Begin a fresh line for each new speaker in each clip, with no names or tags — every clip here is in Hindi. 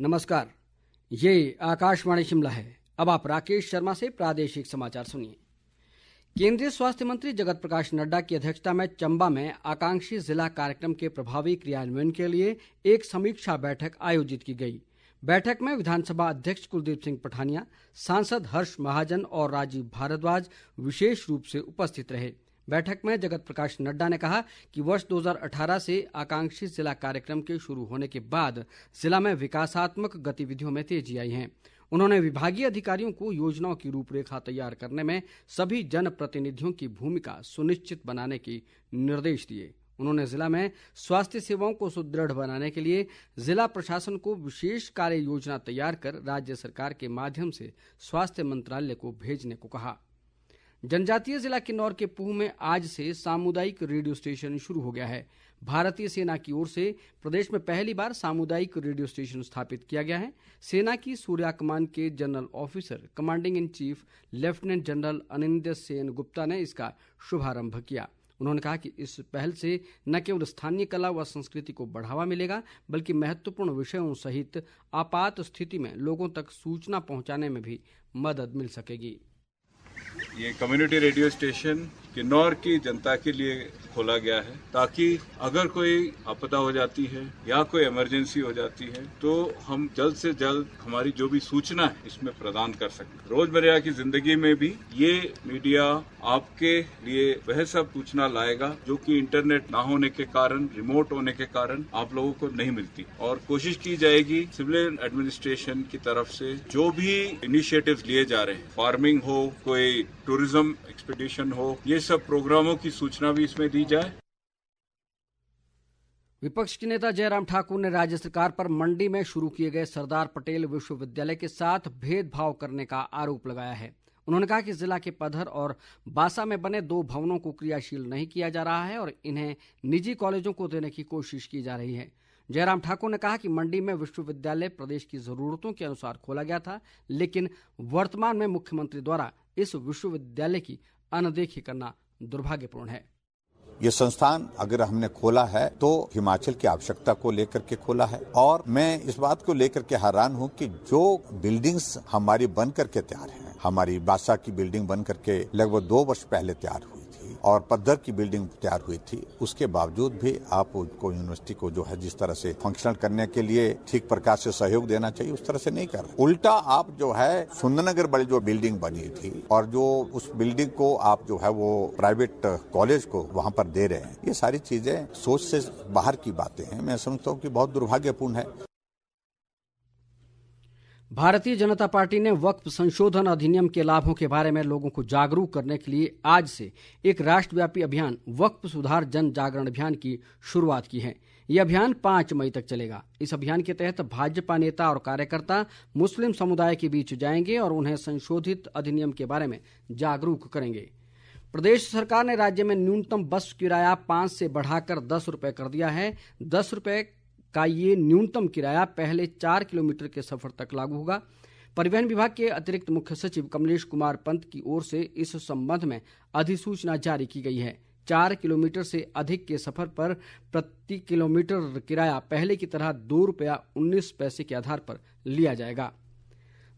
नमस्कार, ये आकाशवाणी शिमला है। अब आप राकेश शर्मा से प्रादेशिक समाचार सुनिए। केंद्रीय स्वास्थ्य मंत्री जगत प्रकाश नड्डा की अध्यक्षता में चंबा में आकांक्षी जिला कार्यक्रम के प्रभावी क्रियान्वयन के लिए एक समीक्षा बैठक आयोजित की गई। बैठक में विधानसभा अध्यक्ष कुलदीप सिंह पठानिया, सांसद हर्ष महाजन और राजीव भारद्वाज विशेष रूप से उपस्थित रहे। बैठक में जगत प्रकाश नड्डा ने कहा कि वर्ष 2018 से आकांक्षी जिला कार्यक्रम के शुरू होने के बाद जिला में विकासात्मक गतिविधियों में तेजी आई है। उन्होंने विभागीय अधिकारियों को योजनाओं की रूपरेखा तैयार करने में सभी जनप्रतिनिधियों की भूमिका सुनिश्चित बनाने के निर्देश दिए। उन्होंने जिला में स्वास्थ्य सेवाओं को सुदृढ़ बनाने के लिए जिला प्रशासन को विशेष कार्य योजना तैयार कर राज्य सरकार के माध्यम से स्वास्थ्य मंत्रालय को भेजने को कहा। जनजातीय जिला किन्नौर के पूह में आज से सामुदायिक रेडियो स्टेशन शुरू हो गया है। भारतीय सेना की ओर से प्रदेश में पहली बार सामुदायिक रेडियो स्टेशन स्थापित किया गया है। सेना की सूर्या कमान के general officer commanding in chief lieutenant general Anindya Sen Gupta ने इसका शुभारंभ किया। उन्होंने कहा कि इस पहल से न केवल स्थानीय कला व संस्कृति को बढ़ावा मिलेगा, बल्कि महत्वपूर्ण विषयों सहित आपात स्थिति में लोगों तक सूचना पहुंचाने में भी मदद मिल सकेगी।
ये कम्युनिटी रेडियो स्टेशन किन्नौर की जनता के लिए खोला गया है ताकि अगर कोई आपदा हो जाती है या कोई इमरजेंसी हो जाती है तो हम जल्द से जल्द हमारी जो भी सूचना है इसमें प्रदान कर सकें। रोजमर्रा की जिंदगी में भी ये मीडिया आपके लिए वह सब सूचना लाएगा जो कि इंटरनेट ना होने के कारण, रिमोट होने के कारण आप लोगों को नहीं मिलती। और कोशिश की जाएगी सिविल एडमिनिस्ट्रेशन की तरफ से जो भी इनिशिएटिव्स लिए जा रहे हैं, फार्मिंग हो, कोई टूरिज्म एक्सपीडिशन हो, ये सब प्रोग्रामों की सूचना भी इसमें दी जाए।
विपक्ष के नेता जयराम ठाकुर ने राज्य सरकार पर मंडी में शुरू किए गए सरदार पटेल विश्वविद्यालय के साथ भेदभाव करने का आरोप लगाया है। उन्होंने कहा कि जिला के पधर और बासा में बने 2 भवनों को क्रियाशील नहीं किया जा रहा है और इन्हें निजी कॉलेजों को देने की कोशिश की जा रही है। जयराम ठाकुर ने कहा कि मंडी में विश्वविद्यालय प्रदेश की जरूरतों के अनुसार खोला गया था, लेकिन वर्तमान में मुख्यमंत्री द्वारा इस विश्वविद्यालय की अनदेखी करना दुर्भाग्यपूर्ण है।
ये संस्थान अगर हमने खोला है तो हिमाचल की आवश्यकता को लेकर के खोला है और मैं इस बात को लेकर के हैरान हूं कि जो बिल्डिंग्स हमारी बन करके तैयार हैं, हमारी बासा की बिल्डिंग बन करके लगभग 2 वर्ष पहले तैयार हुई थी और पद्धर की बिल्डिंग तैयार हुई थी, उसके बावजूद भी आप उनको यूनिवर्सिटी को जो है जिस तरह से फंक्शनल करने के लिए ठीक प्रकार से सहयोग देना चाहिए उस तरह से नहीं कर रहे। उल्टा आप जो है सुंदरनगर बड़ी जो बिल्डिंग बनी थी और जो उस बिल्डिंग को आप जो है वो प्राइवेट कॉलेज को वहां पर दे रहे हैं, ये सारी चीजें सोच से बाहर की बातें हैं। मैं समझता हूँ कि बहुत दुर्भाग्यपूर्ण है।
भारतीय जनता पार्टी ने वक्फ संशोधन अधिनियम के लाभों के बारे में लोगों को जागरूक करने के लिए आज से एक राष्ट्रव्यापी अभियान वक्फ सुधार जन जागरण अभियान की शुरुआत की है। यह अभियान 5 मई तक चलेगा। इस अभियान के तहत भाजपा नेता और कार्यकर्ता मुस्लिम समुदाय के बीच जाएंगे और उन्हें संशोधित अधिनियम के बारे में जागरूक करेंगे। प्रदेश सरकार ने राज्य में न्यूनतम बस किराया 5 से बढ़ाकर 10 रुपये कर दिया है। 10 रुपये का ये न्यूनतम किराया पहले 4 किलोमीटर के सफर तक लागू होगा। परिवहन विभाग के अतिरिक्त मुख्य सचिव कमलेश कुमार पंत की ओर से इस संबंध में अधिसूचना जारी की गई है। 4 किलोमीटर से अधिक के सफर पर प्रति किलोमीटर किराया पहले की तरह 2 रुपया 19 पैसे के आधार पर लिया जाएगा।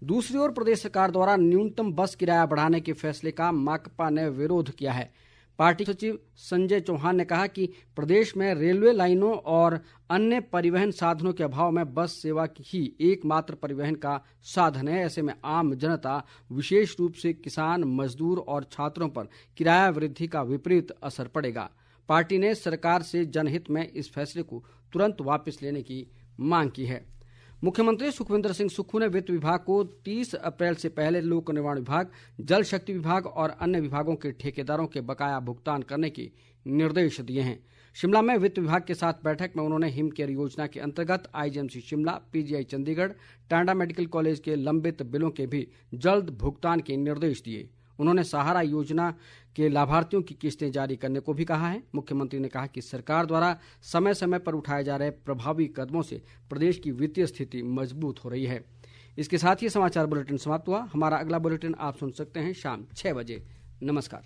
दूसरी ओर प्रदेश सरकार द्वारा न्यूनतम बस किराया बढ़ाने के फैसले का माकपा ने विरोध किया है। पार्टी सचिव संजय चौहान ने कहा कि प्रदेश में रेलवे लाइनों और अन्य परिवहन साधनों के अभाव में बस सेवा ही एकमात्र परिवहन का साधन है। ऐसे में आम जनता, विशेष रूप से किसान, मजदूर और छात्रों पर किराया वृद्धि का विपरीत असर पड़ेगा। पार्टी ने सरकार से जनहित में इस फैसले को तुरंत वापस लेने की मांग की है। मुख्यमंत्री सुखविंदर सिंह सुक्खू ने वित्त विभाग को 30 अप्रैल से पहले लोक निर्माण विभाग, जल शक्ति विभाग और अन्य विभागों के ठेकेदारों के बकाया भुगतान करने के निर्देश दिए हैं। शिमला में वित्त विभाग के साथ बैठक में उन्होंने हिम केयर योजना के अंतर्गत IGMC Shimla, PGI Chandigarh, Tanda medical college के लंबित बिलों के भी जल्द भुगतान के निर्देश दिए। उन्होंने सहारा योजना के लाभार्थियों की किस्तें जारी करने को भी कहा है। मुख्यमंत्री ने कहा कि सरकार द्वारा समय समय पर उठाए जा रहे प्रभावी कदमों से प्रदेश की वित्तीय स्थिति मजबूत हो रही है। इसके साथ ही समाचार बुलेटिन समाप्त हुआ। हमारा अगला बुलेटिन आप सुन सकते हैं शाम 6 बजे। नमस्कार।